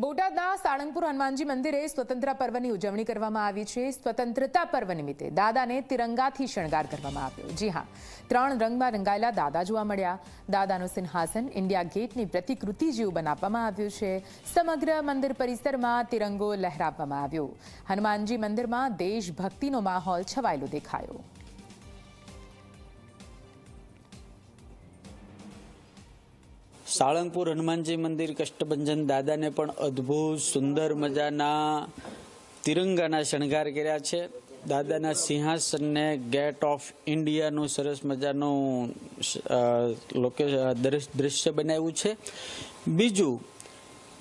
બોટાદના સાળંગપુર હનુમાનજી મંદિરે સ્વતંત્રતા પર્વની ઉજવણી કરવામાં આવી છે। સ્વતંત્રતા પર્વ નિમિત્તે દાદાને તિરંગાથી શણગાર કરવામાં આવ્યો। જી હા, 3 રંગમાં રંગાયેલા દાદા જોવા મળ્યા। દાદાનું સિંહાસન ઇન્ડિયા ગેટની પ્રતિકૃતિ જેવું બનાવવામાં આવ્યું છે। સમગ્ર મંદિર પરિસરમાં તિરંગો લહેરાવવામાં આવ્યો। હનુમાનજી મંદિરમાં દેશભક્તિનો માહોલ છવાયેલો દેખાયો। સાળંગપુર હનુમાનજી મંદિર કષ્ટભંજન દાદાને પણ અદ્ભુત સુંદર મજાના તિરંગાના શણગાર કર્યા છે। દાદાના સિંહાસનને ગેટ ઓફ ઇન્ડિયાનું સરસ મજાનું દ્રશ્ય બનાવ્યું છે। બીજું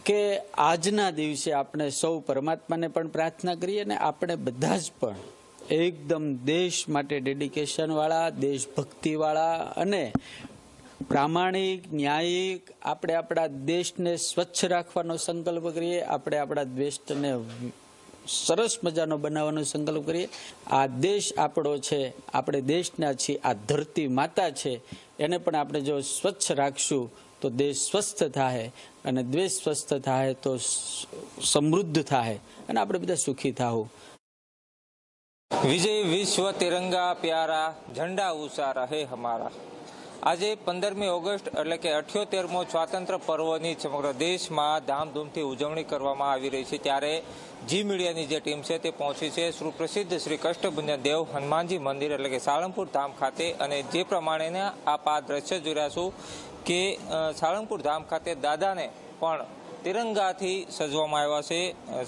કે આજના દિવસે આપણે સૌ પરમાત્માને પણ પ્રાર્થના કરીએ અને આપણે બધા જ પણ એકદમ દેશ માટે ડેડિકેશનવાળા, દેશભક્તિવાળા અને પ્રામાણિક, ન્યાયિક આપણે આપણા દેશને સ્વચ્છ રાખવાનો સંકલ્પ કરીએ। આપણે આપણા દેશને સરસ મજાનો બનાવવાનો સંકલ્પ કરીએ। આ દેશ આપણો છે, આપણે દેશના છીએ, આ ધરતી માતા છે, એને પણ આપણે જો સ્વચ્છ રાખશું તો દેશ સ્વસ્થ થાય અને દેશ સ્વસ્થ થાય તો સમૃદ્ધ થાય અને આપણે બધા સુખી થાવું। વિજય વિશ્વ તિરંગા પ્યારા, ઝંડા ઊંચા રહે હમારા। આજે 15મી ઓગસ્ટ એટલે કે 78મો સ્વાતંત્ર્ય પર્વની સમગ્ર દેશમાં ધામધૂમથી ઉજવણી કરવામાં આવી રહી છે। ત્યારે જી મીડિયાની જે ટીમ છે તે પહોંચી છે સુપ્રસિદ્ધ શ્રી કષ્ટભંજન દેવ હનુમાનજી મંદિર એટલે કે સાળંગપુર ધામ ખાતે। અને જે પ્રમાણેના આપ આ દ્રશ્ય જોઈ રહ્યા છો કે સાળંગપુર ધામ ખાતે દાદાને પણ તિરંગાથી સજવામાં આવ્યા છે।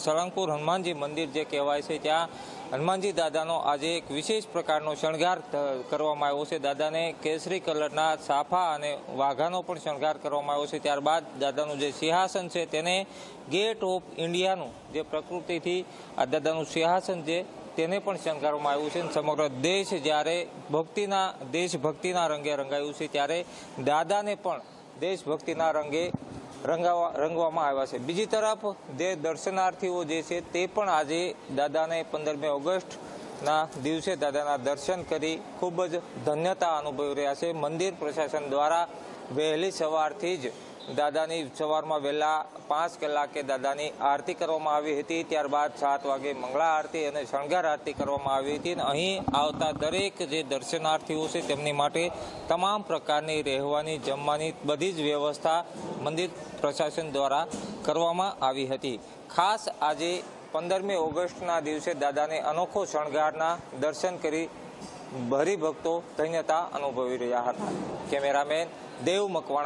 સાળંગપુર હનુમાનજી મંદિર જે કહેવાય છે ત્યાં હનુમાનજી દાદાનો આજે એક વિશેષ પ્રકારનો શણગાર કરવામાં આવ્યો છે। દાદાને કેસરી કલરના સાફા અને વાઘાનો પણ શણગાર કરવામાં આવ્યો છે। ત્યારબાદ દાદાનું જે સિંહાસન છે તેને ગેટ ઓફ ઇન્ડિયાનું જે પ્રકૃતિથી આ દાદાનું સિંહાસન છે તેને પણ શણગારવામાં આવ્યું છે। સમગ્ર દેશ જ્યારે દેશભક્તિના રંગે રંગાયું છે ત્યારે દાદાને પણ દેશભક્તિના રંગે રંગવામાં આવ્યા છે। બીજી તરફ જે દર્શનાર્થીઓ જે છે તે પણ આજે દાદાને 15મી ઓગસ્ટના દિવસે દાદાના દર્શન કરી ખૂબ જ ધન્યતા અનુભવી રહ્યા છે। મંદિર પ્રશાસન દ્વારા વહેલી સવારથી જ દાદાની સવારમાં વહેલા 5 કલાકે દાદાની આરતી કરવામાં આવી હતી। ત્યારબાદ 7 વાગે મંગળા આરતી અને શણગાર આરતી કરવામાં આવી હતી। અહીં આવતા દરેક જે દર્શનાર્થીઓ છે તેમની માટે તમામ પ્રકારની રહેવાની, જમવાની બધી જ વ્યવસ્થા મંદિર પ્રશાસન દ્વારા કરવામાં આવી હતી। ખાસ આજે 15મી ઓગસ્ટના દિવસે દાદાને અનોખો શણગારના દર્શન કરી હરિભક્તો ધન્યતા અનુભવી રહ્યા હતા। કેમેરામેન દેવ મકવાણા।